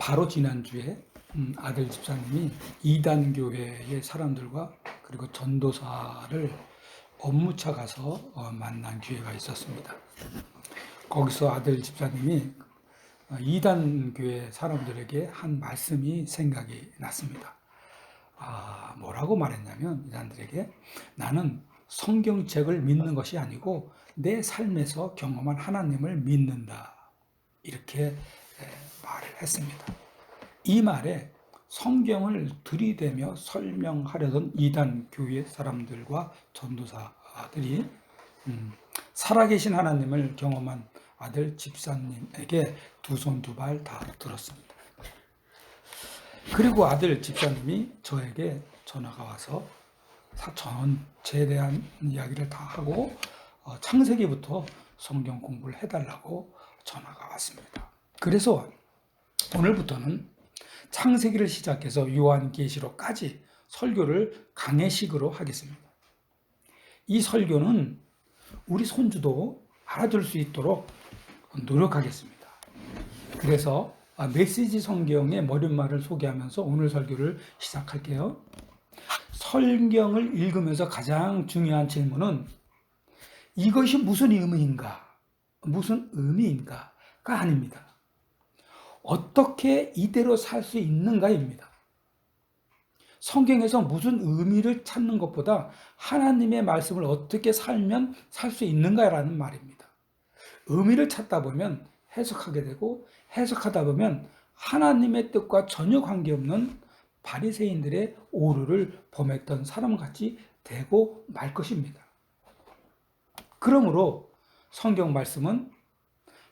바로 지난주에 아들 집사님이 이단 교회의 사람들과 그리고 전도사를 업무차 가서 만난 기회가 있었습니다. 거기서 아들 집사님이 이단 교회 사람들에게 한 말씀이 생각이 났습니다. 뭐라고 말했냐면 이단들에게 나는 성경책을 믿는 것이 아니고 내 삶에서 경험한 하나님을 믿는다. 이렇게 말을 했습니다. 이 말에 성경을 들이대며 설명하려던 이단 교회 사람들과 전도사들이 살아계신 하나님을 경험한 아들 집사님에게 두 손 두 발 다 들었습니다. 그리고 아들 집사님이 저에게 전화가 와서 전체에 대한 이야기를 다 하고 창세기부터 성경 공부를 해달라고 전화가 왔습니다. 그래서 오늘부터는 창세기를 시작해서 요한계시록까지 설교를 강해식으로 하겠습니다. 이 설교는 우리 손주도 알아들 수 있도록 노력하겠습니다. 그래서 메시지 성경의 머릿말을 소개하면서 오늘 설교를 시작할게요. 성경을 읽으면서 가장 중요한 질문은 이것이 무슨 의미인가? 무슨 의미인가가 아닙니다. 어떻게 이대로 살 수 있는가입니다. 성경에서 무슨 의미를 찾는 것보다 하나님의 말씀을 어떻게 살면 살 수 있는가라는 말입니다. 의미를 찾다 보면 해석하게 되고 해석하다 보면 하나님의 뜻과 전혀 관계없는 바리새인들의 오류를 범했던 사람같이 되고 말 것입니다. 그러므로 성경 말씀은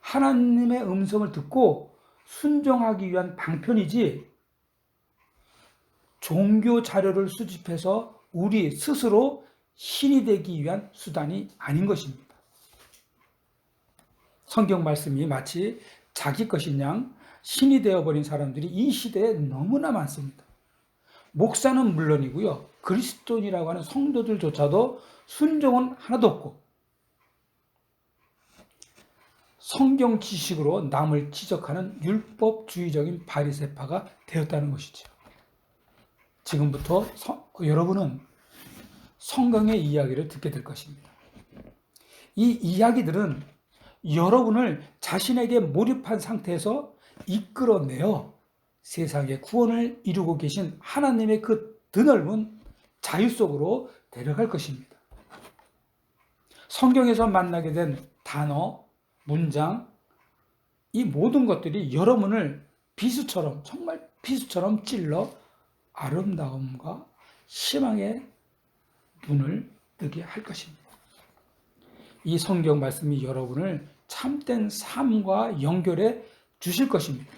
하나님의 음성을 듣고 순종하기 위한 방편이지 종교 자료를 수집해서 우리 스스로 신이 되기 위한 수단이 아닌 것입니다. 성경 말씀이 마치 자기 것인 양 신이 되어버린 사람들이 이 시대에 너무나 많습니다. 목사는 물론이고요. 그리스도인이라고 하는 성도들조차도 순종은 하나도 없고 성경 지식으로 남을 지적하는 율법주의적인 바리새파가 되었다는 것이죠. 지금부터 여러분은 성경의 이야기를 듣게 될 것입니다. 이 이야기들은 여러분을 자신에게 몰입한 상태에서 이끌어내어 세상의 구원을 이루고 계신 하나님의 그 드넓은 자유 속으로 데려갈 것입니다. 성경에서 만나게 된 단어, 문장, 이 모든 것들이 여러분을 비수처럼, 정말 비수처럼 찔러 아름다움과 희망의 눈을 뜨게 할 것입니다. 이 성경 말씀이 여러분을 참된 삶과 연결해 주실 것입니다.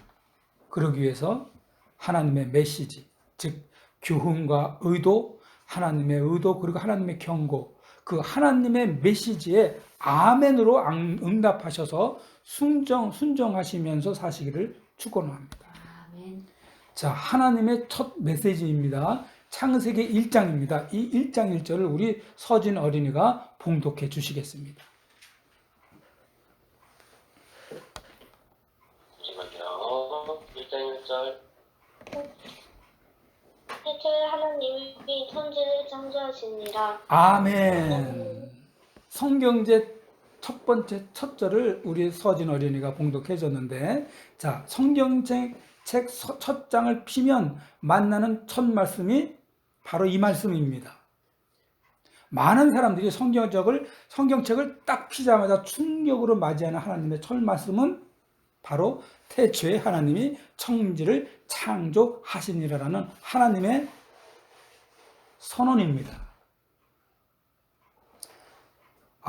그러기 위해서 하나님의 메시지, 즉 교훈과 의도, 하나님의 의도 그리고 하나님의 경고, 그 하나님의 메시지에 아멘으로 응답하셔서 순종하시면서 사시기를 축원합니다. 아멘. 자, 하나님의 첫 메시지입니다. 창세기 1장입니다. 이 1장 1절을 우리 서진 어린이가 봉독해 주시겠습니다. 잠시만요. 1장 1절. 태초에 하나님이 천지를 창조하시니라. 아멘. 성경제 첫 번째 첫 절을 우리 서진 어린이가 봉독해 줬는데, 자, 성경책 첫 장을 피면 만나는 첫 말씀이 바로 이 말씀입니다. 많은 사람들이 성경책을 딱 피자마자 충격으로 맞이하는 하나님의 첫 말씀은 바로 태초에 하나님이 천지를 창조하시니라라는 하나님의 선언입니다.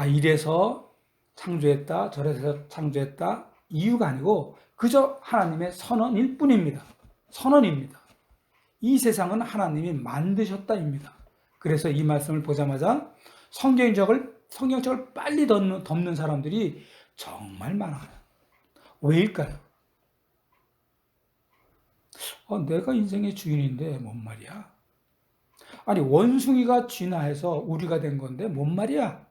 이래서 창조했다, 저래서 창조했다 이유가 아니고 그저 하나님의 선언일 뿐입니다. 선언입니다. 이 세상은 하나님이 만드셨다입니다. 그래서 이 말씀을 보자마자 성경책을 빨리 덮는 사람들이 정말 많아요. 왜일까요? 내가 인생의 주인인데 뭔 말이야? 아니, 원숭이가 진화해서 우리가 된 건데 뭔 말이야?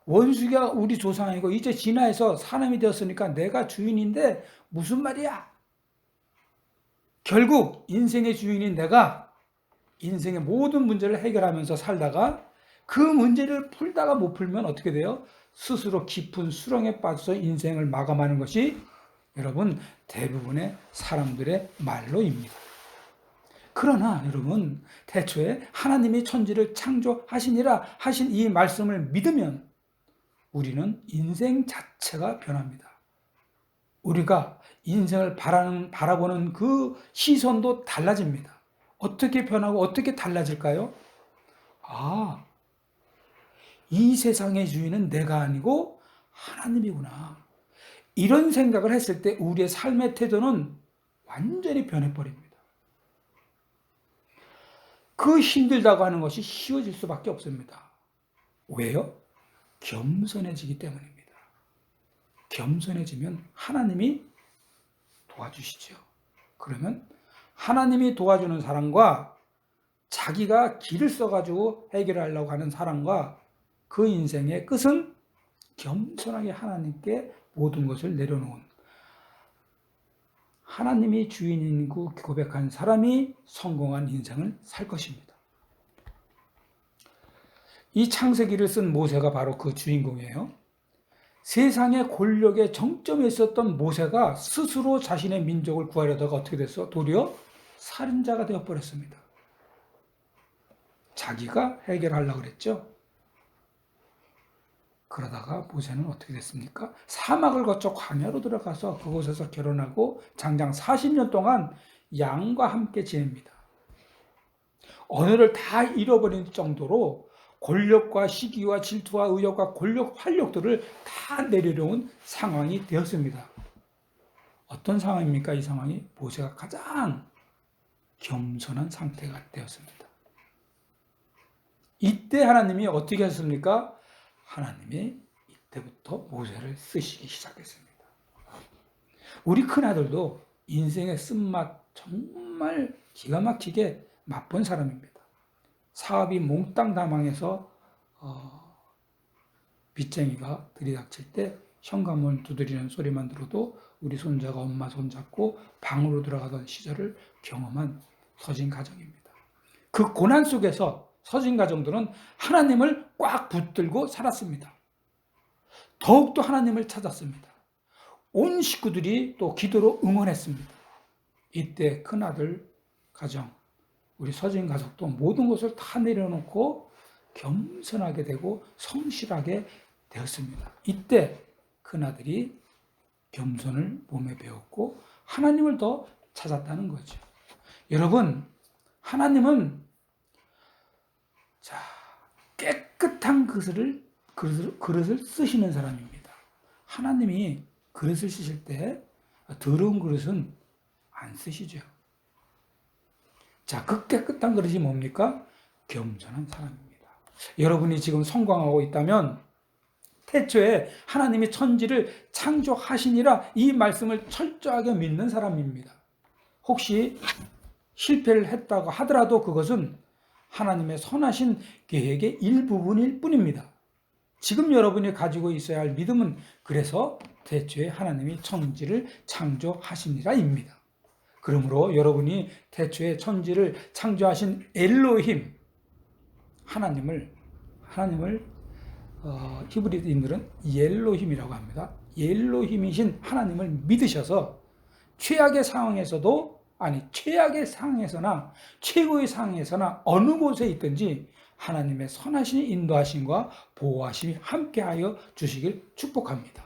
원숭이가 우리 조상이고 이제 진화해서 사람이 되었으니까 내가 주인인데 무슨 말이야? 결국 인생의 주인인 내가 인생의 모든 문제를 해결하면서 살다가 그 문제를 풀다가 못 풀면 어떻게 돼요? 스스로 깊은 수렁에 빠져서 인생을 마감하는 것이 여러분 대부분의 사람들의 말로입니다. 그러나 여러분 태초에 하나님이 천지를 창조하시니라 하신 이 말씀을 믿으면 우리는 인생 자체가 변합니다. 우리가 인생을 바라보는 그 시선도 달라집니다. 어떻게 변하고 어떻게 달라질까요? 아, 이 세상의 주인은 내가 아니고 하나님이구나. 이런 생각을 했을 때 우리의 삶의 태도는 완전히 변해버립니다. 그 힘들다고 하는 것이 쉬워질 수밖에 없습니다. 왜요? 겸손해지기 때문입니다. 겸손해지면 하나님이 도와주시죠. 그러면 하나님이 도와주는 사람과 자기가 길을 써가지고 해결하려고 하는 사람과 그 인생의 끝은 겸손하게 하나님께 모든 것을 내려놓은 하나님이 주인인 그 고백한 사람이 성공한 인생을 살 것입니다. 이 창세기를 쓴 모세가 바로 그 주인공이에요. 세상의 권력의 정점에 있었던 모세가 스스로 자신의 민족을 구하려다가 어떻게 됐어? 도리어 살인자가 되어버렸습니다. 자기가 해결하려고 그랬죠. 그러다가 모세는 어떻게 됐습니까? 사막을 거쳐 광야로 들어가서 그곳에서 결혼하고 장장 40년 동안 양과 함께 지냅니다. 언어를 다 잃어버린 정도로 권력과 시기와 질투와 의욕과 권력, 활력들을 다 내려놓은 상황이 되었습니다. 어떤 상황입니까? 이 상황이 모세가 가장 겸손한 상태가 되었습니다. 이때 하나님이 어떻게 했습니까? 하나님이 이때부터 모세를 쓰시기 시작했습니다. 우리 큰아들도 인생의 쓴맛 정말 기가 막히게 맛본 사람입니다. 사업이 몽땅 다 망해서 빚쟁이가 들이닥칠 때 현관문 두드리는 소리만 들어도 우리 손자가 엄마 손잡고 방으로 들어가던 시절을 경험한 서진 가정입니다. 그 고난 속에서 서진 가정들은 하나님을 꽉 붙들고 살았습니다. 더욱더 하나님을 찾았습니다. 온 식구들이 또 기도로 응원했습니다. 이때 큰아들 가정, 우리 서진 가족도 모든 것을 다 내려놓고 겸손하게 되고 성실하게 되었습니다. 이때 큰아들이 겸손을 몸에 배웠고 하나님을 더 찾았다는 거죠. 여러분, 하나님은 깨끗한 그릇을 쓰시는 사람입니다. 하나님이 그릇을 쓰실 때 더러운 그릇은 안 쓰시죠. 자, 그 깨끗한 그릇이 뭡니까? 겸손한 사람입니다. 여러분이 지금 성공하고 있다면 태초에 하나님이 천지를 창조하시니라 이 말씀을 철저하게 믿는 사람입니다. 혹시 실패를 했다고 하더라도 그것은 하나님의 선하신 계획의 일부분일 뿐입니다. 지금 여러분이 가지고 있어야 할 믿음은 그래서 태초에 하나님이 천지를 창조하시니라입니다. 그러므로 여러분이 태초에 천지를 창조하신 엘로힘 하나님을 히브리인들은 옐로힘이라고 합니다. 옐로힘이신 하나님을 믿으셔서 최악의 상황에서나 최고의 상황에서나 어느 곳에 있든지 하나님의 선하신 인도하심과 보호하심이 함께하여 주시길 축복합니다.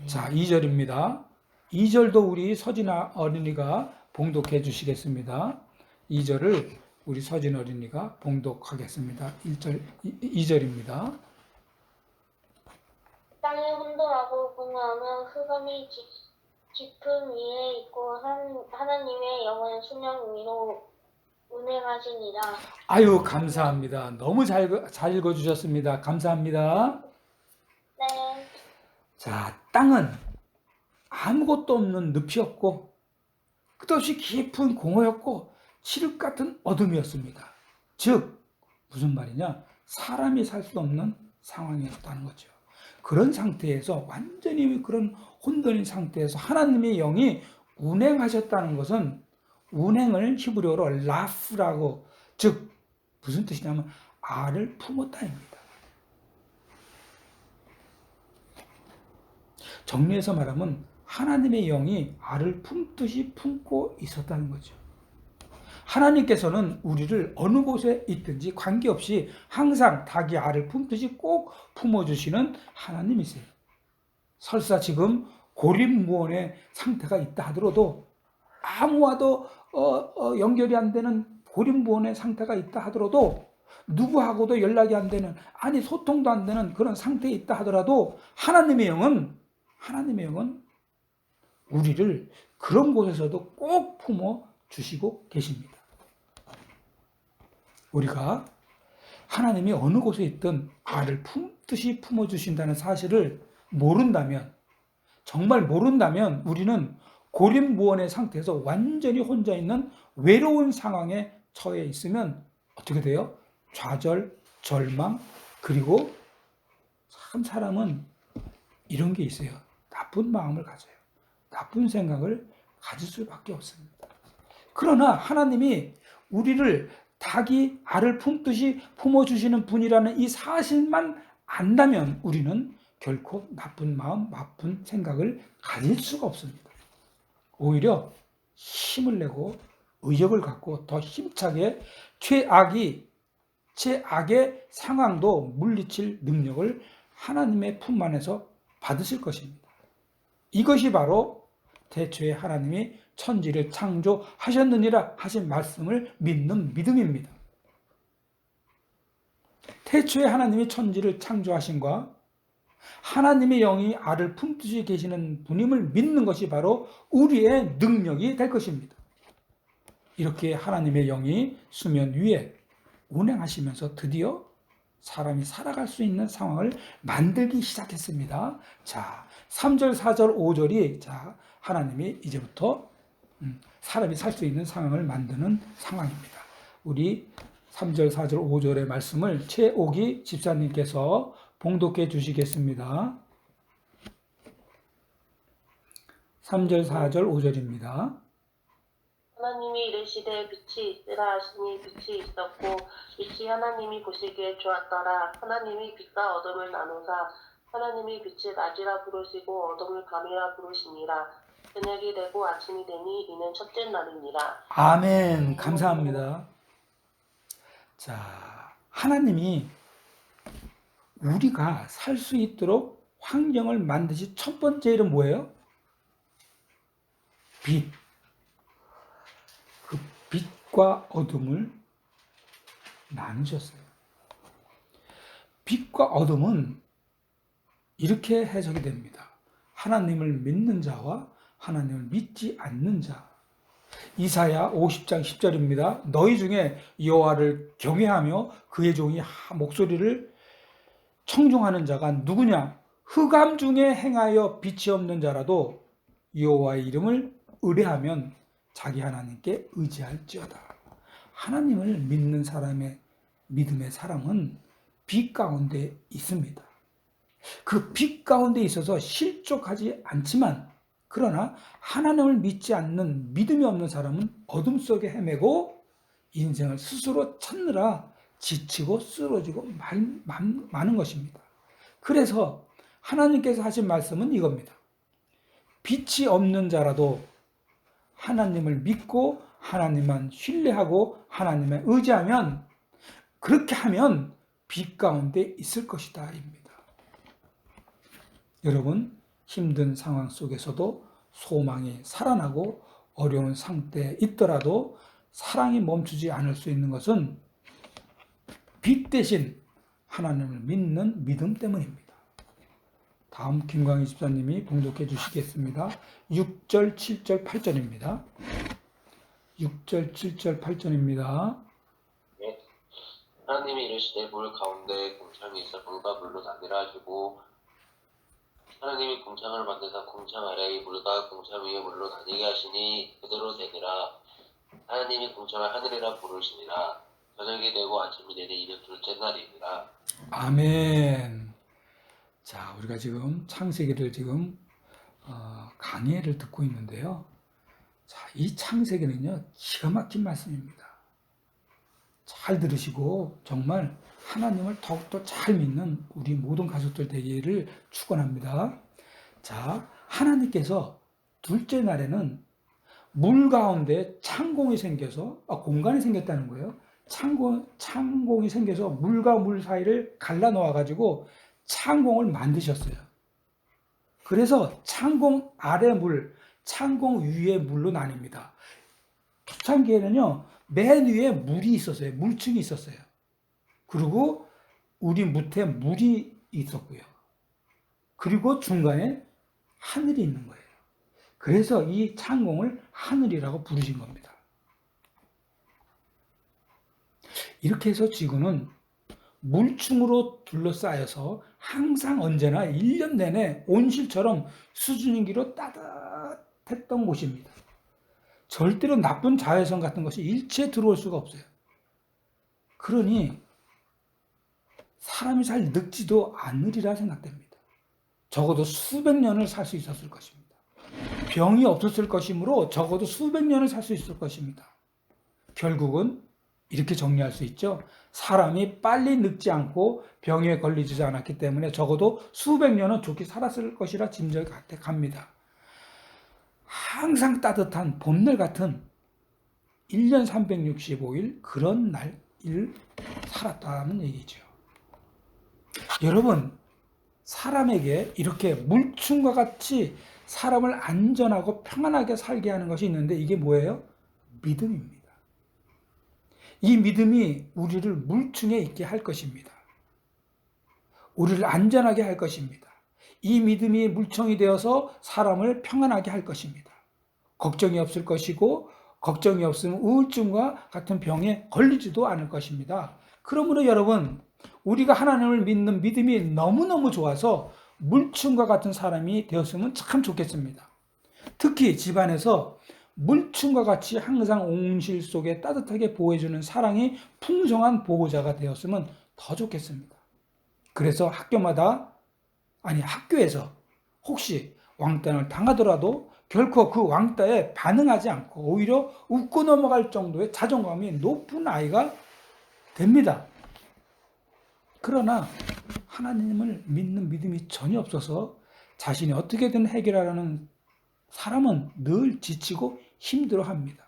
자, 2절입니다. 2절도 우리 서진 어린이가 봉독해 주시겠습니다. 2절을 우리 서진 어린이가 봉독하겠습니다. 2절입니다. 땅이 혼돈하고 공허하며 흑암이 깊은 위에 있고 하나님의 영은 수면 위로 운행하시니라. 아유, 감사합니다. 너무 잘 읽어주셨습니다. 감사합니다. 네. 자, 땅은 아무것도 없는 늪이었고 끝없이 깊은 공허였고 칠흑 같은 어둠이었습니다. 즉 무슨 말이냐? 사람이 살 수 없는 상황이었다는 거죠. 그런 상태에서 완전히 그런 혼돈인 상태에서 하나님의 영이 운행하셨다는 것은 운행을 히브리어로 라프라고, 즉 무슨 뜻이냐면 알을 품었다입니다. 정리해서 말하면 하나님의 영이 알을 품듯이 품고 있었다는 거죠. 하나님께서는 우리를 어느 곳에 있든지 관계없이 항상 닭이 알을 품듯이 꼭 품어주시는 하나님이세요. 설사 지금 고립무원의 상태가 있다 하더라도, 아무와도 연결이 안 되는 고립무원의 상태가 있다 하더라도, 누구하고도 연락이 안 되는, 아니 소통도 안 되는 그런 상태에 있다 하더라도 하나님의 영은 우리를 그런 곳에서도 꼭 품어 주시고 계십니다. 우리가 하나님이 어느 곳에 있든 알을 품듯이 품어 주신다는 사실을 모른다면, 정말 모른다면 우리는 고립무원의 상태에서 완전히 혼자 있는 외로운 상황에 처해 있으면 어떻게 돼요? 좌절, 절망, 그리고 참 사람은 이런 게 있어요. 나쁜 마음을 가져요. 나쁜 생각을 가질 수밖에 없습니다. 그러나 하나님이 우리를 닭이 알을 품듯이 품어주시는 분이라는 이 사실만 안다면 우리는 결코 나쁜 마음, 나쁜 생각을 가질 수가 없습니다. 오히려 힘을 내고 의욕을 갖고 더 힘차게 최악의 상황도 물리칠 능력을 하나님의 품 안에서 받으실 것입니다. 이것이 바로 태초에 하나님이 천지를 창조하셨느니라 하신 말씀을 믿는 믿음입니다. 태초에 하나님이 천지를 창조하신과 하나님의 영이 알을 품듯이 계시는 분임을 믿는 것이 바로 우리의 능력이 될 것입니다. 이렇게 하나님의 영이 수면 위에 운행하시면서 드디어 사람이 살아갈 수 있는 상황을 만들기 시작했습니다. 자, 3절, 4절, 5절이 자, 하나님이 이제부터 사람이 살 수 있는 상황을 만드는 상황입니다. 우리 3절, 4절, 5절의 말씀을 최옥이 집사님께서 봉독해 주시겠습니다. 3절, 4절, 5절입니다. 하나님이 이르시되 빛이 있으라 하시니 빛이 있었고 빛이 하나님이 보시기에 좋았더라. 하나님이 빛과 어둠을 나누사 하나님이 빛을 낮이라 부르시고 어둠을 밤이라 부르시니라. 저녁이 되고 아침이 되니 이는 첫째 날이니라. 아멘. 감사합니다. 자, 하나님이 우리가 살 수 있도록 환경을 만드신 첫 번째 일은 뭐예요? 빛. 그 빛과 어둠을 나누셨어요. 빛과 어둠은 이렇게 해석이 됩니다. 하나님을 믿는 자와 하나님을 믿지 않는 자. 이사야 50장 10절입니다. 너희 중에 여호와를 경외하며 그의 종이 목소리를 청중하는 자가 누구냐? 흑암 중에 행하여 빛이 없는 자라도 여호와의 이름을 의뢰하면 자기 하나님께 의지할지어다. 하나님을 믿는 사람의 믿음의 사람은 빛 가운데 있습니다. 그 빛 가운데 있어서 실족하지 않지만, 그러나 하나님을 믿지 않는 믿음이 없는 사람은 어둠 속에 헤매고 인생을 스스로 찾느라 지치고 쓰러지고 많은 것입니다. 그래서 하나님께서 하신 말씀은 이겁니다. 빛이 없는 자라도 하나님을 믿고 하나님만 신뢰하고 하나님만 의지하면, 그렇게 하면 빛 가운데 있을 것이다 입니다. 여러분, 힘든 상황 속에서도 소망이 살아나고 어려운 상태에 있더라도 사랑이 멈추지 않을 수 있는 것은 빛 대신 하나님을 믿는 믿음 때문입니다. 다음 김광희 집사님이 봉독해 주시겠습니다. 6절, 7절, 8절입니다. 6절, 7절, 8절입니다. 네. 하나님이 이르시되 물 가운데 궁창이 있어 물과 물로 나뉘라 하시고 하나님이 궁창을 만드사 궁창 아래의 물과 궁창 위의 물로 나뉘게 하시니 그대로 되니라. 하나님이 궁창을 하늘이라 부르시니라. 저녁이 되고 아침이 되니 이는 둘째 날이니라. 아멘. 자, 우리가 지금 창세기를 지금 강해를 듣고 있는데요. 자, 이 창세기는요, 기가 막힌 말씀입니다. 잘 들으시고 정말 하나님을 더욱더 잘 믿는 우리 모든 가족들 되기를 축원합니다. 자, 하나님께서 둘째 날에는 물 가운데 창공이 생겨서 공간이 생겼다는 거예요. 창공이 생겨서 물과 물 사이를 갈라 놓아 가지고 창공을 만드셨어요. 그래서 창공 아래 물, 창공 위에 물로 나뉩니다. 초창기에는요, 맨 위에 물이 있었어요. 물층이 있었어요. 그리고 우리 밑에 물이 있었고요. 그리고 중간에 하늘이 있는 거예요. 그래서 이 창공을 하늘이라고 부르신 겁니다. 이렇게 해서 지구는 물층으로 둘러싸여서 항상 언제나 1년 내내 온실처럼 수증기로 따뜻했던 곳입니다. 절대로 나쁜 자외선 같은 것이 일체 들어올 수가 없어요. 그러니 사람이 잘 늙지도 않으리라 생각됩니다. 적어도 수백 년을 살 수 있었을 것입니다. 병이 없었을 것이므로 적어도 수백 년을 살 수 있을 것입니다. 결국은 이렇게 정리할 수 있죠. 사람이 빨리 늙지 않고 병에 걸리지 않았기 때문에 적어도 수백 년은 좋게 살았을 것이라 짐작합니다. 항상 따뜻한 봄날 같은 1년 365일 그런 날을 살았다는 얘기죠. 여러분, 사람에게 이렇게 물충과 같이 사람을 안전하고 평안하게 살게 하는 것이 있는데 이게 뭐예요? 믿음입니다. 이 믿음이 우리를 물충에 있게 할 것입니다. 우리를 안전하게 할 것입니다. 이 믿음이 물청이 되어서 사람을 평안하게 할 것입니다. 걱정이 없을 것이고 걱정이 없으면 우울증과 같은 병에 걸리지도 않을 것입니다. 그러므로 여러분, 우리가 하나님을 믿는 믿음이 너무너무 좋아서 물충과 같은 사람이 되었으면 참 좋겠습니다. 특히 집안에서 물충과 같이 항상 온실 속에 따뜻하게 보호해주는 사랑이 풍성한 보호자가 되었으면 더 좋겠습니다. 그래서 학교에서 혹시 왕따를 당하더라도 결코 그 왕따에 반응하지 않고 오히려 웃고 넘어갈 정도의 자존감이 높은 아이가 됩니다. 그러나 하나님을 믿는 믿음이 전혀 없어서 자신이 어떻게든 해결하려는 사람은 늘 지치고 힘들어합니다.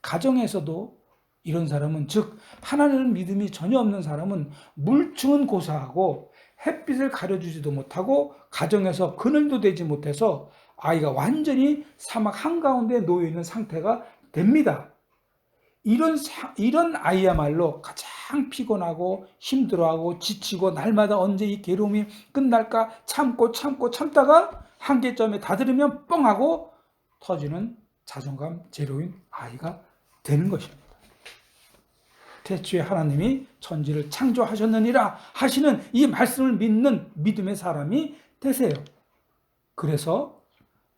가정에서도 이런 사람은, 즉 하나님을 믿음이 전혀 없는 사람은 물충은 고사하고 햇빛을 가려주지도 못하고 가정에서 그늘도 되지 못해서 아이가 완전히 사막 한가운데 놓여있는 상태가 됩니다. 이런 아이야말로 가장 피곤하고 힘들어하고 지치고 날마다 언제 이 괴로움이 끝날까 참다가 한계점에 다다르면 뻥 하고 터지는 자존감 제로인 아이가 되는 것입니다. 태초에 하나님이 천지를 창조하셨느니라 하시는 이 말씀을 믿는 믿음의 사람이 되세요. 그래서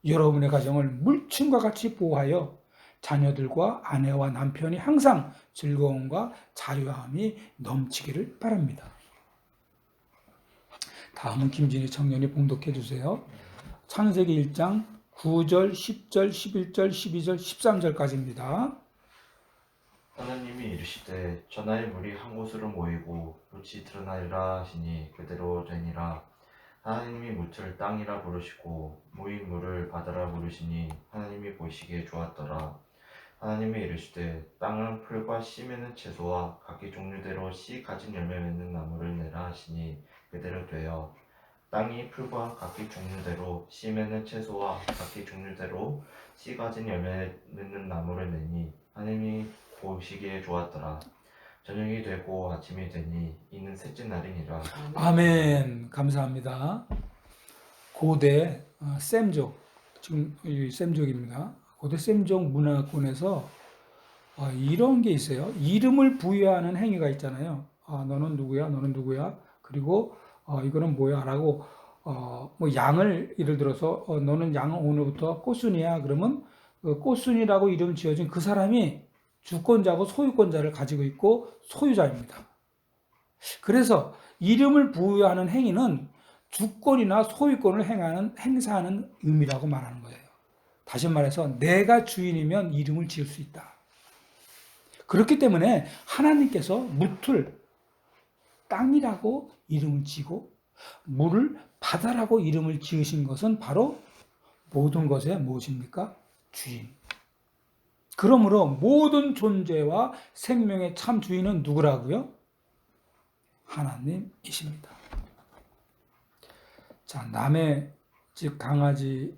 여러분의 가정을 물충과 같이 보호하여 자녀들과 아내와 남편이 항상 즐거움과 자유함이 넘치기를 바랍니다. 다음은 김진희 청년이 봉독해 주세요. 창세기 1장 9절, 10절, 11절, 12절, 13절까지입니다. 하나님이 이르시되 전하의 물이 한 곳으로 모이고 돛이 드러나리라 하시니 그대로 되니라. 하나님이 묻을 땅이라 부르시고 모인 물을 바다라 부르시니 하나님이 보시기에 좋았더라. 하나님이 이르시되 땅은 풀과 씨 맺는 채소와 각기 종류대로 씨 가진 열매 맺는 나무를 내라 하시니 그대로 되어 땅이 풀과 각기 종류대로 씨 맺는 채소와 각기 종류대로 씨 가진 열매 맺는 나무를 내니 하나님이 보시기에 좋았더라. 저녁이 되고 아침이 되니 이는 셋째 날이니라. 아멘. 감사합니다. 고대 셈족, 지금 이 셈족입니다. 고대 셈족 문화권에서 이런 게 있어요. 이름을 부여하는 행위가 있잖아요. 너는 누구야? 너는 누구야? 그리고 이거는 뭐야? 라고 뭐 양을 예를 들어서 너는 양은 오늘부터 꽃순이야. 그러면 꽃순이라고 이름 지어진 그 사람이 주권자고 소유권자를 가지고 있고 소유자입니다. 그래서 이름을 부여하는 행위는 주권이나 소유권을 행사하는 의미라고 말하는 거예요. 다시 말해서 내가 주인이면 이름을 지을 수 있다. 그렇기 때문에 하나님께서 묻을 땅이라고 이름을 지고 물을 바다라고 이름을 지으신 것은 바로 모든 것의 무엇입니까? 주인. 그러므로 모든 존재와 생명의 참 주인은 누구라고요? 하나님이십니다. 자, 남의 집 강아지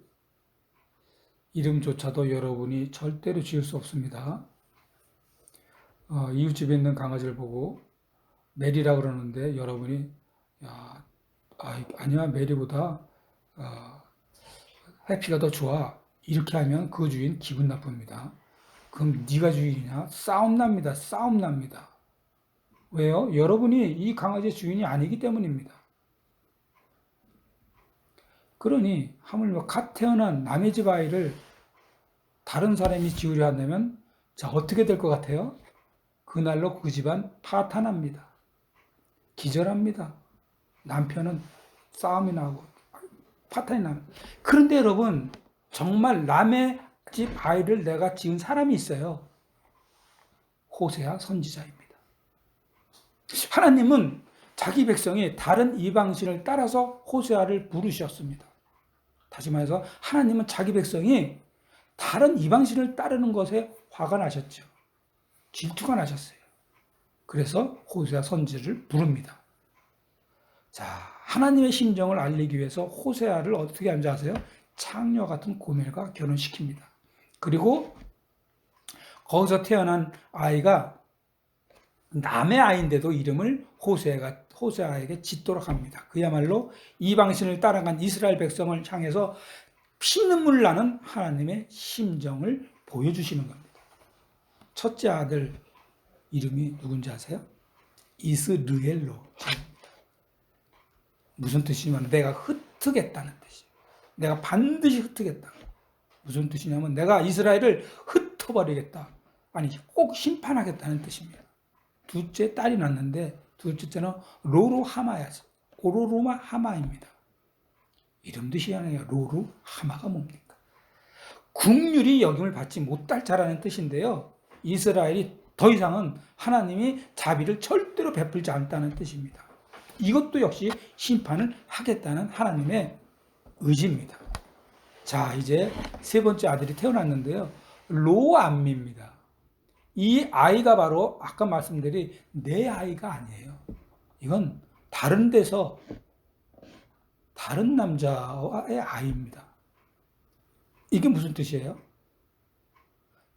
이름조차도 여러분이 절대로 지을 수 없습니다. 이웃집에 있는 강아지를 보고 메리라 그러는데 여러분이 야, 아니야 메리보다 해피가 더 좋아 이렇게 하면 그 주인 기분 나쁩니다. 그럼 네가 주인이냐? 싸움 납니다. 왜요? 여러분이 이 강아지의 주인이 아니기 때문입니다. 그러니 하물며 갓 태어난 남의 집 아이를 다른 사람이 지으려 한다면 자 어떻게 될 것 같아요? 그날로 그 집안 파탄납니다. 기절합니다. 남편은 싸움이 나고 파탄이 납니다. 그런데 여러분 정말 남의 집 아이를 내가 지은 사람이 있어요. 호세아 선지자입니다. 하나님은 자기 백성이 다른 이방신을 따라서 호세아를 부르셨습니다. 다시 말해서 하나님은 자기 백성이 다른 이방신을 따르는 것에 화가 나셨죠. 질투가 나셨어요. 그래서 호세아 선지를 부릅니다. 자, 하나님의 심정을 알리기 위해서 호세아를 어떻게 하는지 아세요? 창녀 같은 고멜과 결혼시킵니다. 그리고 거기서 태어난 아이가 남의 아이인데도 이름을 호세아에게 짓도록 합니다. 그야말로 이방신을 따라간 이스라엘 백성을 향해서 피눈물 나는 하나님의 심정을 보여주시는 겁니다. 첫째 아들 이름이 누군지 아세요? 이스르엘로. 무슨 뜻이냐면 내가 흩트겠다는 뜻이에요. 내가 반드시 흩트겠다. 무슨 뜻이냐면 내가 이스라엘을 흩어버리겠다. 아니 꼭 심판하겠다는 뜻입니다. 둘째 딸이 낳는데 둘째는 로루하마야죠. 오로루마하마입니다. 이름도 희한해요. 로루하마가 뭡니까? 국률이 여김을 받지 못할 자라는 뜻인데요. 이스라엘이 더 이상은 하나님이 자비를 절대로 베풀지 않다는 뜻입니다. 이것도 역시 심판을 하겠다는 하나님의 의지입니다. 자, 이제 세 번째 아들이 태어났는데요. 로암미입니다. 이 아이가 바로 아까 말씀드린 내 아이가 아니에요. 이건 다른 데서 다른 남자의 아이입니다. 이게 무슨 뜻이에요?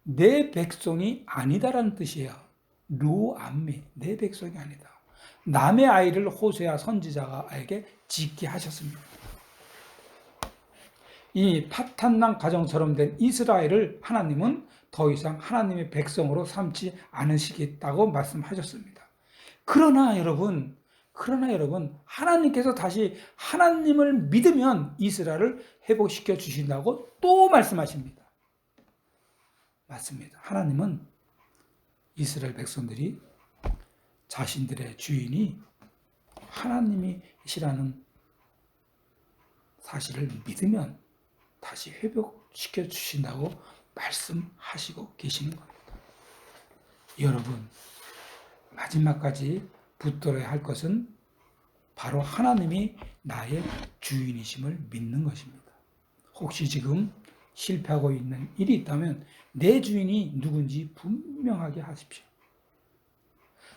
내 백성이 아니다라는 뜻이에요. 로암미, 내 백성이 아니다. 남의 아이를 호세아 선지자에게 짓게 하셨습니다. 이 파탄난 가정처럼 된 이스라엘을 하나님은 더 이상 하나님의 백성으로 삼지 않으시겠다고 말씀하셨습니다. 그러나 여러분 하나님께서 다시 하나님을 믿으면 이스라엘을 회복시켜 주신다고 또 말씀하십니다. 맞습니다. 하나님은 이스라엘 백성들이 자신들의 주인이 하나님이시라는 사실을 믿으면 다시 회복시켜 주신다고 말씀하시고 계시는 겁니다. 여러분, 마지막까지 붙들어야 할 것은 바로 하나님이 나의 주인이심을 믿는 것입니다. 혹시 지금 실패하고 있는 일이 있다면 내 주인이 누군지 분명하게 하십시오.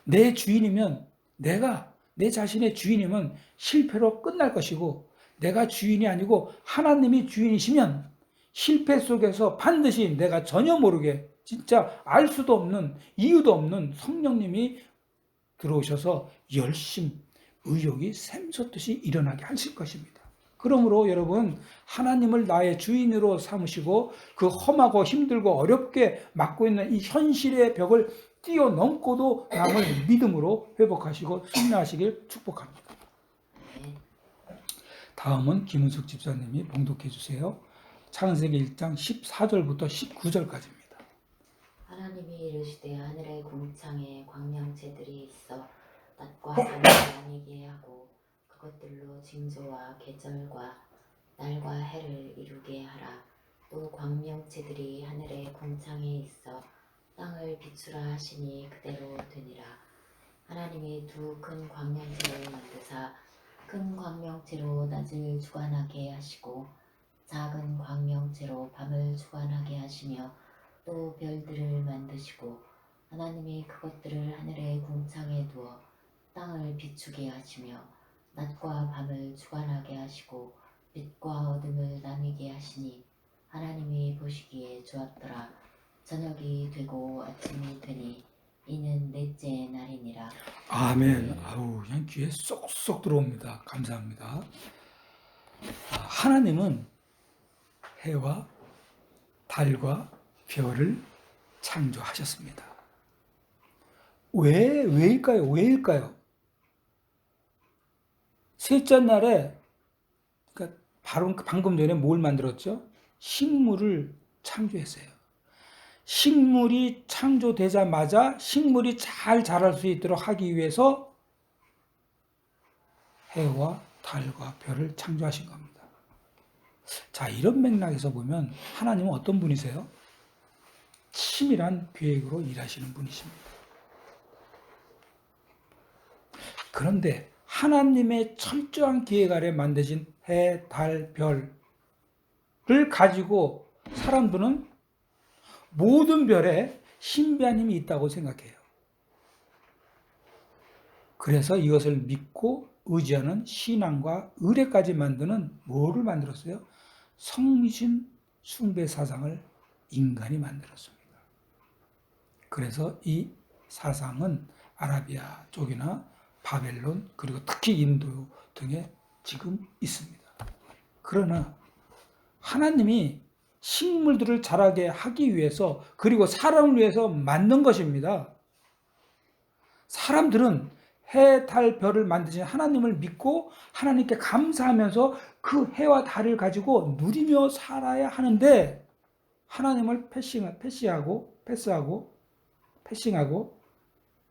내 주인이면 내 자신의 주인이면 실패로 끝날 것이고 내가 주인이 아니고 하나님이 주인이시면 실패 속에서 반드시 내가 전혀 모르게 진짜 알 수도 없는 이유도 없는 성령님이 들어오셔서 열심, 의욕이 샘솟듯이 일어나게 하실 것입니다. 그러므로 여러분 하나님을 나의 주인으로 삼으시고 그 험하고 힘들고 어렵게 막고 있는 이 현실의 벽을 뛰어넘고도 남을 믿음으로 회복하시고 승리하시길 축복합니다. 다음은 김은숙 집사님이 봉독해 주세요. 창세기 1장 14절부터 19절까지입니다. 하나님이 이르시되 하늘의 궁창에 광명체들이 있어 낮과 밤을 나뉘게 하고 그것들로 징조와 계절과 날과 해를 이루게 하라. 또 광명체들이 하늘의 궁창에 있어 땅을 비추라 하시니 그대로 되니라. 하나님이 두 큰 광명체를 만드사 큰 광명체로 낮을 주관하게 하시고 작은 광명체로 밤을 주관하게 하시며 또 별들을 만드시고 하나님이 그것들을 하늘의 궁창에 두어 땅을 비추게 하시며 낮과 밤을 주관하게 하시고 빛과 어둠을 나뉘게 하시니 하나님이 보시기에 좋았더라. 저녁이 되고 아침이 되니 이는 넷째 날이니라. 아멘. 아우, 그냥 귀에 쏙쏙 들어옵니다. 감사합니다. 하나님은 해와 달과 별을 창조하셨습니다. 왜일까요? 셋째 날에, 그러니까 바로 방금 전에 뭘 만들었죠? 식물을 창조했어요. 식물이 창조되자마자 식물이 잘 자랄 수 있도록 하기 위해서 해와 달과 별을 창조하신 겁니다. 자, 이런 맥락에서 보면 하나님은 어떤 분이세요? 치밀한 계획으로 일하시는 분이십니다. 그런데 하나님의 철저한 계획 아래 만드신 해, 달, 별을 가지고 사람들은 모든 별에 신비한 힘이 있다고 생각해요. 그래서 이것을 믿고 의지하는 신앙과 의례까지 만드는 뭐를 만들었어요? 성신 숭배 사상을 인간이 만들었습니다. 그래서 이 사상은 아라비아 쪽이나 바벨론 그리고 특히 인도 등에 지금 있습니다. 그러나 하나님이 식물들을 자라게 하기 위해서 그리고 사람을 위해서 만든 것입니다. 사람들은 해, 달, 별을 만드신 하나님을 믿고 하나님께 감사하면서 그 해와 달을 가지고 누리며 살아야 하는데 하나님을 패싱하고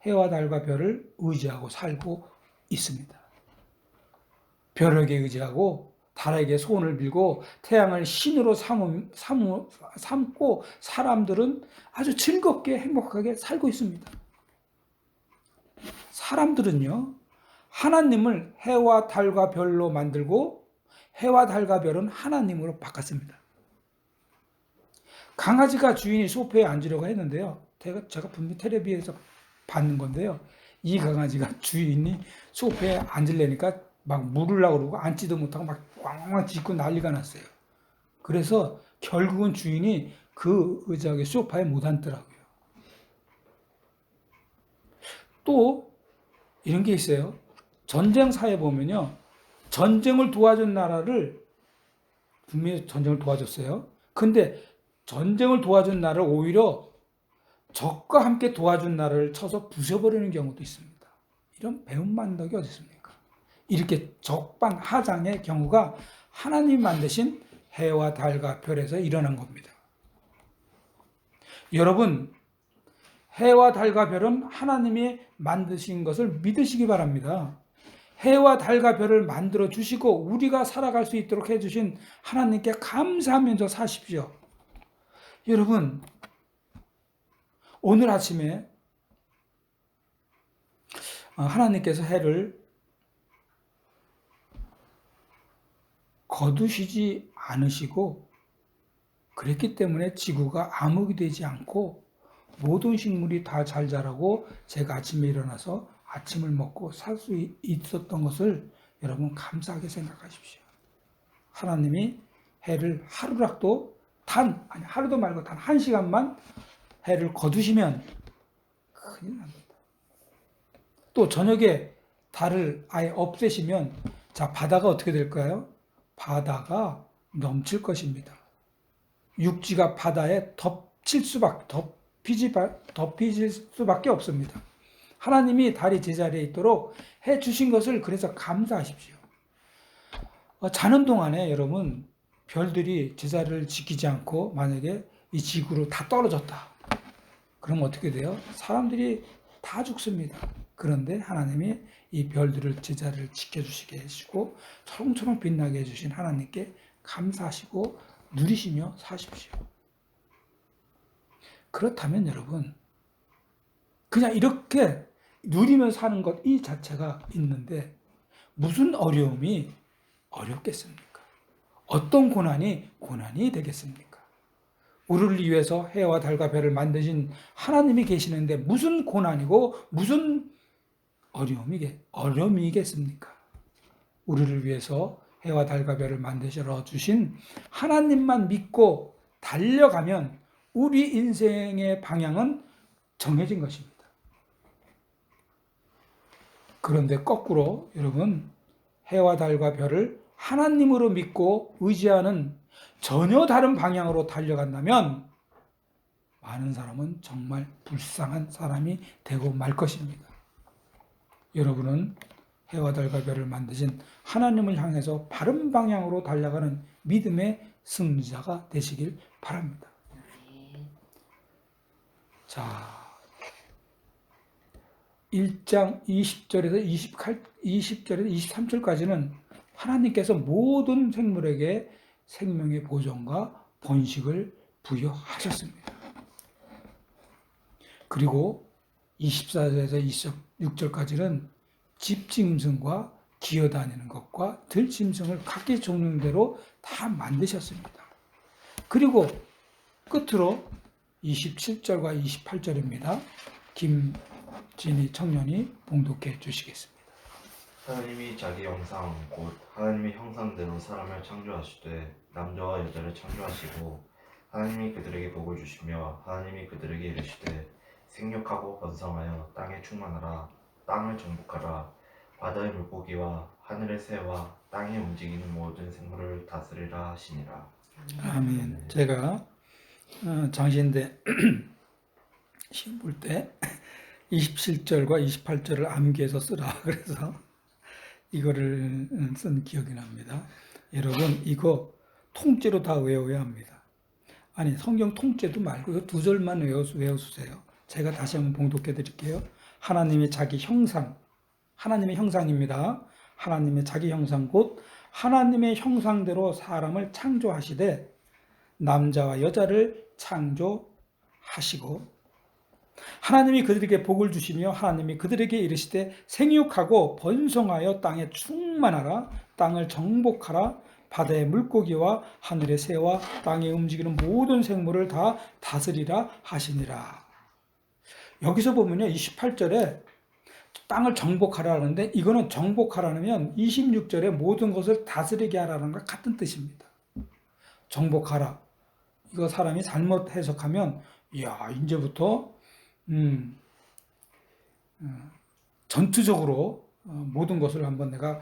해와 달과 별을 의지하고 살고 있습니다. 별에게 의지하고 달에게 소원을 빌고 태양을 신으로 삼고 사람들은 아주 즐겁게 행복하게 살고 있습니다. 사람들은요, 하나님을 해와 달과 별로 만들고 해와 달과 별은 하나님으로 바꿨습니다. 강아지가 주인이 소파에 앉으려고 했는데요. 제가 분명히 텔레비에서 봤는 건데요. 이 강아지가 주인이 소파에 앉으려니까 막 물으려고 그러고 앉지도 못하고 막 꽝꽝 짖고 난리가 났어요. 그래서 결국은 주인이 그 소파에 못 앉더라고요. 또 이런 게 있어요. 전쟁사에 보면요. 전쟁을 도와준 나라를 분명히 전쟁을 도와줬어요. 근데 전쟁을 도와준 나라를 오히려 적과 함께 도와준 나라를 쳐서 부숴버리는 경우도 있습니다. 이런 배은망덕이 어디 있습니까? 이렇게 적반하장의 경우가 하나님 만드신 해와 달과 별에서 일어난 겁니다. 여러분, 해와 달과 별은 하나님이 만드신 것을 믿으시기 바랍니다. 해와 달과 별을 만들어 주시고 우리가 살아갈 수 있도록 해주신 하나님께 감사하면서 사십시오. 여러분, 오늘 아침에 하나님께서 해를 거두시지 않으시고 그랬기 때문에 지구가 암흑이 되지 않고 모든 식물이 다 잘 자라고 제가 아침에 일어나서 아침을 먹고 살 수 있었던 것을 여러분 감사하게 생각하십시오. 하나님이 해를 하루라도 하루도 말고 단 1시간만 해를 거두시면 큰일 납니다. 또 저녁에 달을 아예 없애시면 자, 바다가 어떻게 될까요? 바다가 넘칠 것입니다. 육지가 바다에 덮칠 수밖에 없습니다. 하나님이 달이 제자리에 있도록 해 주신 것을 그래서 감사하십시오. 자는 동안에 여러분 별들이 제자리를 지키지 않고 만약에 이 지구로 다 떨어졌다. 그럼 어떻게 돼요? 사람들이 다 죽습니다. 그런데 하나님이 이 별들을 제자리를 지켜주시게 해주시고 초롱초롱 빛나게 해주신 하나님께 감사하시고 누리시며 사십시오. 그렇다면 여러분, 그냥 이렇게 누리며 사는 것 이 자체가 있는데 무슨 어려움이 어렵겠습니까? 어떤 고난이 되겠습니까? 우리를 위해서 해와 달과 별을 만드신 하나님이 계시는데 무슨 고난이고 무슨 어려움이겠습니까? 우리를 위해서 해와 달과 별을 만드셔 주신 하나님만 믿고 달려가면 우리 인생의 방향은 정해진 것입니다. 그런데 거꾸로 여러분, 해와 달과 별을 하나님으로 믿고 의지하는 전혀 다른 방향으로 달려간다면 많은 사람은 정말 불쌍한 사람이 되고 말 것입니다. 여러분은 해와 달과 별을 만드신 하나님을 향해서 바른 방향으로 달려가는 믿음의 승리자가 되시길 바랍니다. 자, 1장 20절에서 20절에서 23절까지는 하나님께서 모든 생물에게 생명의 보존과 번식을 부여하셨습니다. 그리고 24절에서 26절까지는 집짐승과 기어다니는 것과 들짐승을 각기 종류대로 다 만드셨습니다. 그리고 끝으로 27절과 28절입니다. 김진희 청년이 봉독해 주시겠습니다. 하나님이 자기 형상 곧 하나님의 형상대로 사람을 창조하시되 남자와 여자를 창조하시고 하나님이 그들에게 복을 주시며 하나님이 그들에게 이르시되 생육하고 번성하여 땅에 충만하라 땅을 정복하라 바다의 물고기와 하늘의 새와 땅에 움직이는 모든 생물을 다스리라 하시니라. 아멘. 제가 장신대 시험 볼 때 27절과 28절을 암기해서 쓰라 그래서 이거를 쓴 기억이 납니다. 여러분 이거 통째로 다 외워야 합니다. 아니 성경 통째도 말고 두 절만 외워주세요. 제가 다시 한번 봉독해 드릴게요. 하나님의 자기 형상, 하나님의 형상입니다. 하나님의 자기 형상 곧 하나님의 형상대로 사람을 창조하시되 남자와 여자를 창조하시고 하나님이 그들에게 복을 주시며 하나님이 그들에게 이르시되 생육하고 번성하여 땅에 충만하라 땅을 정복하라 바다의 물고기와 하늘의 새와 땅에 움직이는 모든 생물을 다 다스리라 하시니라. 여기서 보면요 28절에 땅을 정복하라 하는데 이거는 정복하라면 26절에 모든 것을 다스리게 하라는 것 같은 뜻입니다. 정복하라. 이거 사람이 잘못 해석하면 이야 이제부터 전투적으로 모든 것을 한번 내가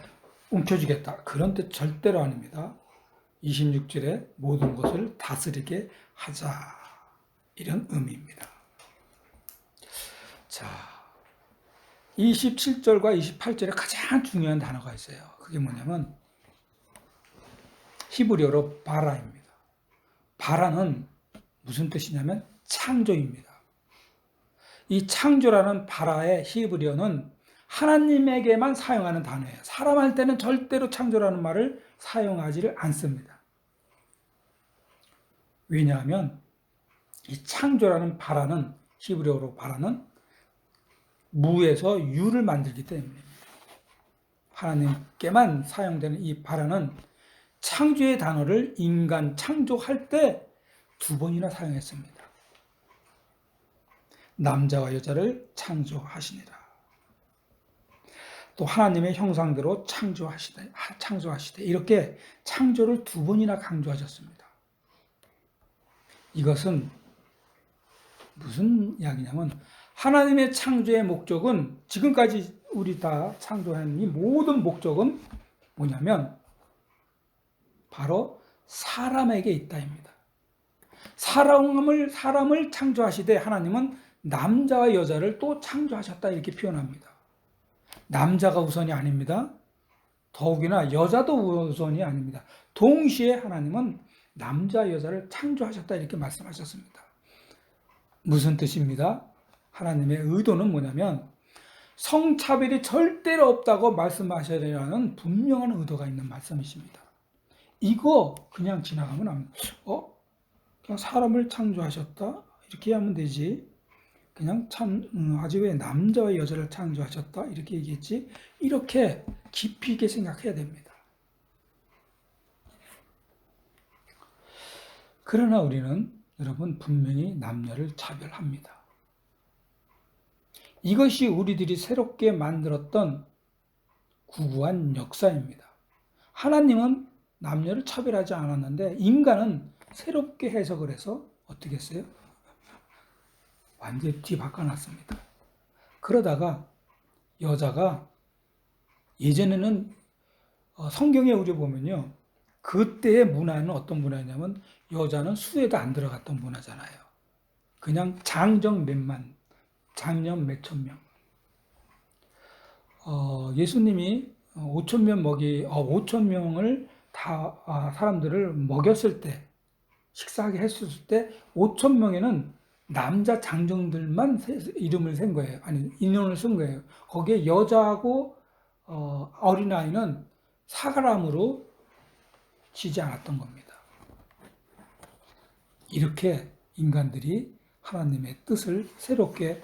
움켜쥐겠다. 그런 뜻 절대로 아닙니다. 26절에 모든 것을 다스리게 하자. 이런 의미입니다. 자, 27절과 28절에 가장 중요한 단어가 있어요. 그게 뭐냐면 히브리어로 바라입니다. 바라는 무슨 뜻이냐면 창조입니다. 이 창조라는 바라의 히브리어는 하나님에게만 사용하는 단어예요. 사람할 때는 절대로 창조라는 말을 사용하지를 않습니다. 왜냐하면 이 창조라는 바라는 히브리어로 바라는 무에서 유를 만들기 때문입니다. 하나님께만 사용되는 이 바라는 창조의 단어를 인간 창조할 때 2번이나 사용했습니다. 남자와 여자를 창조하시니라. 또 하나님의 형상대로 창조하시되 이렇게 창조를 2번이나 강조하셨습니다. 이것은 무슨 이야기냐면 하나님의 창조의 목적은 지금까지 우리 다 창조한 이 모든 목적은 뭐냐면 바로 사람에게 있다입니다. 사람을 창조하시되 하나님은 남자와 여자를 또 창조하셨다 이렇게 표현합니다. 남자가 우선이 아닙니다. 더욱이나 여자도 우선이 아닙니다. 동시에 하나님은 남자 여자를 창조하셨다 이렇게 말씀하셨습니다. 무슨 뜻입니다? 하나님의 의도는 뭐냐면 성차별이 절대로 없다고 말씀하셔야 되는 분명한 의도가 있는 말씀이십니다. 이거 그냥 지나가면 안 돼. 그냥 사람을 창조하셨다 이렇게 하면 되지. 그냥 아주 왜 남자와 여자를 창조하셨다 이렇게 얘기했지. 이렇게 깊이 있게 생각해야 됩니다. 그러나 우리는 여러분 분명히 남녀를 차별합니다. 이것이 우리들이 새롭게 만들었던 구구한 역사입니다. 하나님은 남녀를 차별하지 않았는데 인간은 새롭게 해석을 해서 어떻게 했어요? 완전히 뒤바꿔놨습니다. 그러다가 여자가 예전에는 성경에 우리 보면요. 그때의 문화는 어떤 문화냐면 여자는 수에도 안 들어갔던 문화잖아요. 그냥 장정 몇천 명. 예수님이 5천 명을 다 사람들을 먹였을 때 식사하게 했을 때 5천 명에는 남자 장정들만 이름을 쓴 거예요. 아니 인원을 쓴 거예요. 거기에 여자하고 어린아이는 사람으로 치지 않았던 겁니다. 이렇게 인간들이 하나님의 뜻을 새롭게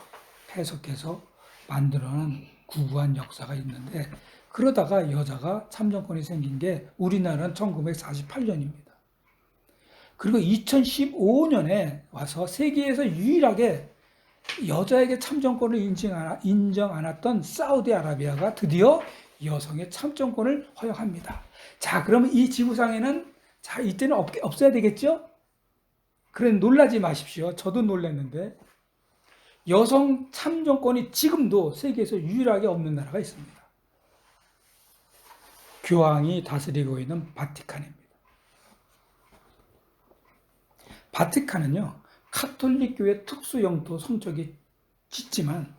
해석해서 만들어낸 구구한 역사가 있는데 그러다가 여자가 참정권이 생긴 게 우리나라는 1948년입니다. 그리고 2015년에 와서 세계에서 유일하게 여자에게 참정권을 인정 안 했던 사우디아라비아가 드디어 여성의 참정권을 허용합니다. 자, 그러면 이 지구상에는 자, 이때는 없어야 되겠죠? 그래 놀라지 마십시오. 저도 놀랐는데 여성 참정권이 지금도 세계에서 유일하게 없는 나라가 있습니다. 교황이 다스리고 있는 바티칸입니다. 바티칸은요, 카톨릭교회 특수 영토 성적이 짙지만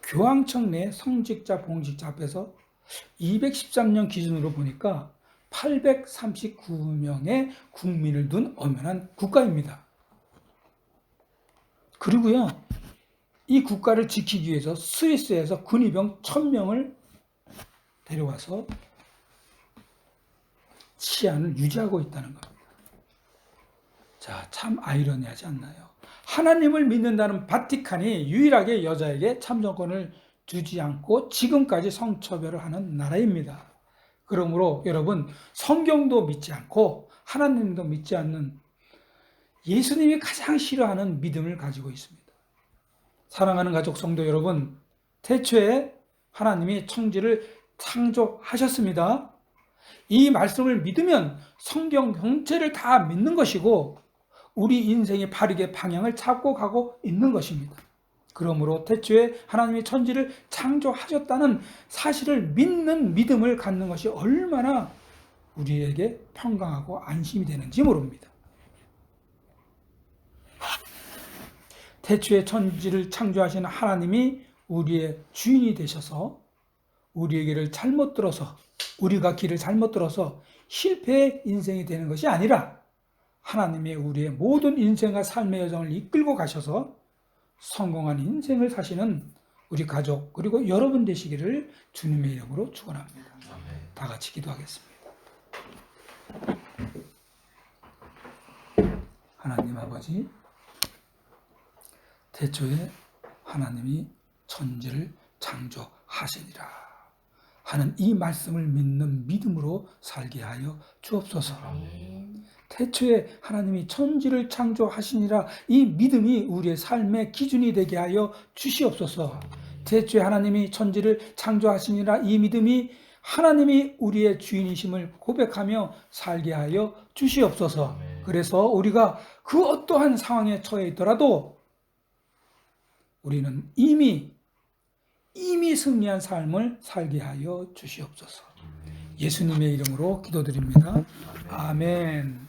교황청 내 성직자, 봉직자 앞에서 213년 기준으로 보니까 839명의 국민을 둔 엄연한 국가입니다. 그리고요, 이 국가를 지키기 위해서 스위스에서 군의병 1000명을 데려와서 치안을 유지하고 있다는 겁니다. 자, 참 아이러니하지 않나요? 하나님을 믿는다는 바티칸이 유일하게 여자에게 참정권을 주지 않고 지금까지 성차별을 하는 나라입니다. 그러므로 여러분, 성경도 믿지 않고 하나님도 믿지 않는 예수님이 가장 싫어하는 믿음을 가지고 있습니다. 사랑하는 가족 성도 여러분, 태초에 하나님이 천지를 창조하셨습니다. 이 말씀을 믿으면 성경 전체를 다 믿는 것이고 우리 인생이 바르게 방향을 찾고 가고 있는 것입니다. 그러므로 태초에 하나님이 천지를 창조하셨다는 사실을 믿는 믿음을 갖는 것이 얼마나 우리에게 평강하고 안심이 되는지 모릅니다. 태초에 천지를 창조하신 하나님이 우리의 주인이 되셔서 우리의 우리가 길을 잘못 들어서 실패의 인생이 되는 것이 아니라 하나님이 우리의 모든 인생과 삶의 여정을 이끌고 가셔서 성공한 인생을 사시는 우리 가족 그리고 여러분 되시기를 주님의 이름으로 축원합니다. 다 같이 기도하겠습니다. 하나님 아버지, 태초에 하나님이 천지를 창조하시니라 하는 이 말씀을 믿는 믿음으로 살게 하여 주옵소서. 태초에 하나님이 천지를 창조하시니라 이 믿음이 우리의 삶의 기준이 되게 하여 주시옵소서. 태초에 하나님이 천지를 창조하시니라 이 믿음이 하나님이 우리의 주인이심을 고백하며 살게 하여 주시옵소서. 그래서 우리가 그 어떠한 상황에 처해 있더라도 우리는 이미 승리한 삶을 살게 하여 주시옵소서. 예수님의 이름으로 기도드립니다. 아멘.